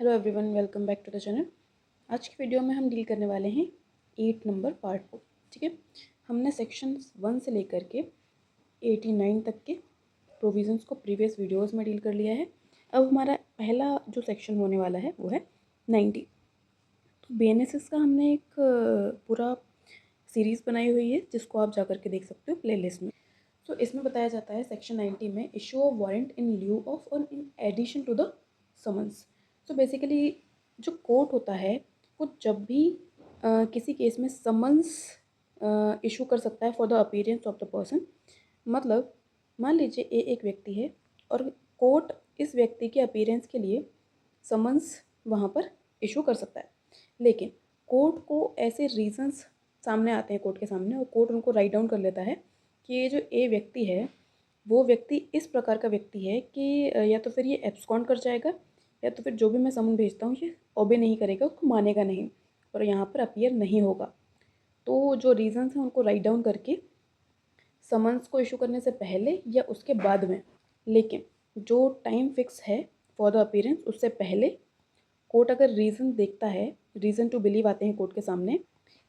Hello everyone, welcome back to the channel. आज की video में हम डील करने वाले हैं 8 नंबर पार्ट को। ठीक है, हमने सेक्शन 1 से लेकर के 89 तक के प्रोविजंस को प्रीवियस वीडियोस में डील कर लिया है। अब हमारा पहला जो सेक्शन होने वाला है वो है 90। तो BNSS का हमने एक पूरा सीरीज़ बनाई हुई है जिसको आप जा करके देख सकते हो प्लेलिस्ट में। तो इसमें बताया जाता है सेक्शन 90 में issue of warrant in lieu of or in addition to the summons. तो बेसिकली जो कोर्ट होता है वो जब भी किसी केस में समन्स इशू कर सकता है for the appearance of the person. मतलब मान लीजिए एक व्यक्ति है और कोर्ट इस व्यक्ति के अपीयरेंस के लिए समन्स वहाँ पर इशू कर सकता है, लेकिन कोर्ट को ऐसे रीजंस सामने आते हैं कोर्ट के सामने और कोर्ट उनको राइट डाउन कर लेता है कि ये जो ए व्यक्ति है वो व्यक्ति इस प्रकार का व्यक्ति है कि या तो फिर ये एब्सकॉन्ड कर जाएगा या तो फिर जो भी मैं समन भेजता हूँ ये ओबे नहीं करेगा, उसको मानेगा नहीं और यहाँ पर अपीयर नहीं होगा। तो जो रीजंस हैं उनको राइट डाउन करके समन्स को इशू करने से पहले या उसके बाद में, लेकिन जो टाइम फिक्स है फॉर द अपीयरेंस उससे पहले कोर्ट अगर रीज़न देखता है, रीज़न टू बिलीव आते हैं कोर्ट के सामने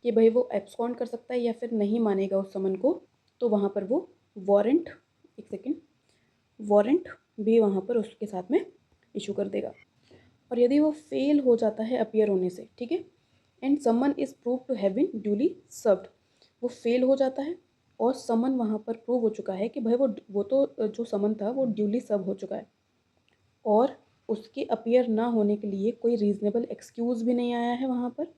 कि भाई वो एब्सकॉन्ड कर सकता है या फिर नहीं मानेगा उस समन को, तो वहाँ पर वो वारंट भी वहाँ पर उसके साथ में इशू कर देगा। और यदि वो फेल हो जाता है अपीयर होने से, ठीक है, and summon is proved to have been duly served, वो फेल हो जाता है और समन वहाँ पर प्रूव हो चुका है कि भाई वो तो जो समन था वो ड्यूली सर्व हो चुका है और उसके अपीयर ना होने के लिए कोई रीज़नेबल एक्सक्यूज़ भी नहीं आया है वहाँ पर,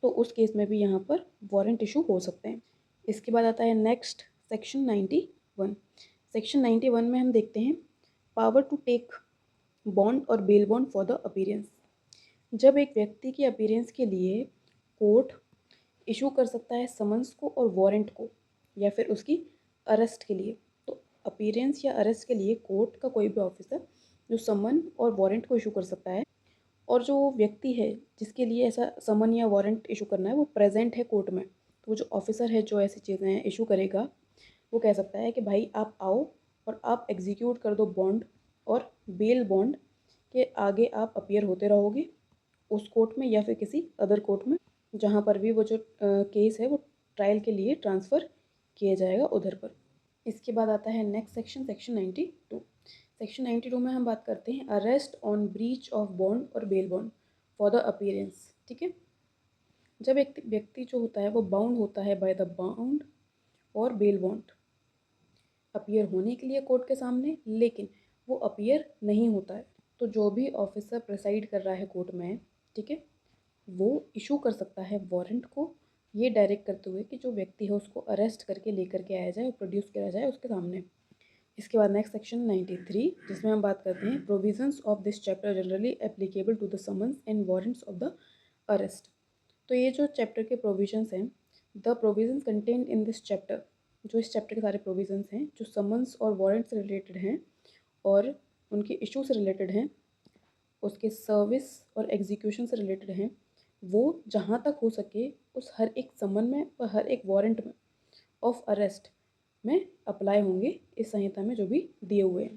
तो उस केस में भी यहाँ पर वारंट इशू हो सकते हैं। इसके बाद आता है नेक्स्ट सेक्शन 91। सेक्शन 91 में हम देखते हैं पावर टू टेक बॉन्ड और bail bond for the appearance. जब एक व्यक्ति की अपीयरेंस के लिए कोर्ट इशू कर सकता है समन्स को और वारंट को या फिर उसकी अरेस्ट के लिए, तो अपीयरेंस या अरेस्ट के लिए कोर्ट का कोई भी ऑफिसर जो समन और वारंट को इशू कर सकता है और जो व्यक्ति है जिसके लिए ऐसा समन या वारंट इशू करना है वो प्रेजेंट है कोर्ट में, तो वो जो ऑफिसर है जो ऐसी चीज़ें इशू करेगा वो कह सकता है कि भाई आप आओ और आप एग्जीक्यूट कर दो बॉन्ड और बेल बॉन्ड के आगे आप अपीयर होते रहोगे उस कोर्ट में या फिर किसी अदर कोर्ट में जहाँ पर भी वो जो केस है वो ट्रायल के लिए ट्रांसफ़र किया जाएगा उधर पर। इसके बाद आता है नेक्स्ट सेक्शन, सेक्शन 92। सेक्शन 92 में हम बात करते हैं arrest on breach of bond और bail bond for the appearance. ठीक है, जब एक व्यक्ति जो होता है वो बाउंड होता है बाय द बाउंड और बेल बॉन्ड अपीयर होने के लिए कोर्ट के सामने, लेकिन वो अपीयर नहीं होता है, तो जो भी ऑफिसर प्रिसाइड कर रहा है कोर्ट में, ठीक है, वो इशू कर सकता है वारंट को ये डायरेक्ट करते हुए कि जो व्यक्ति है उसको अरेस्ट करके लेकर के आया जाए और प्रोड्यूस किया जाए उसके सामने। इसके बाद नेक्स्ट सेक्शन 93 जिसमें हम बात करते हैं provisions of this chapter generally applicable to the summons and warrants of the arrest. तो ये जो चैप्टर के प्रोविजंस हैं, the provisions contained in this chapter, जो इस चैप्टर के सारे प्रोविजंस हैं जो समन्स और वारंट से रिलेटेड हैं और उनके इशू से रिलेटेड हैं, उसके सर्विस और एग्जीक्यूशन से रिलेटेड हैं, वो जहाँ तक हो सके उस हर एक समन में और हर एक वारंट में ऑफ अरेस्ट में अप्लाई होंगे इस संहिता में जो भी दिए हुए हैं।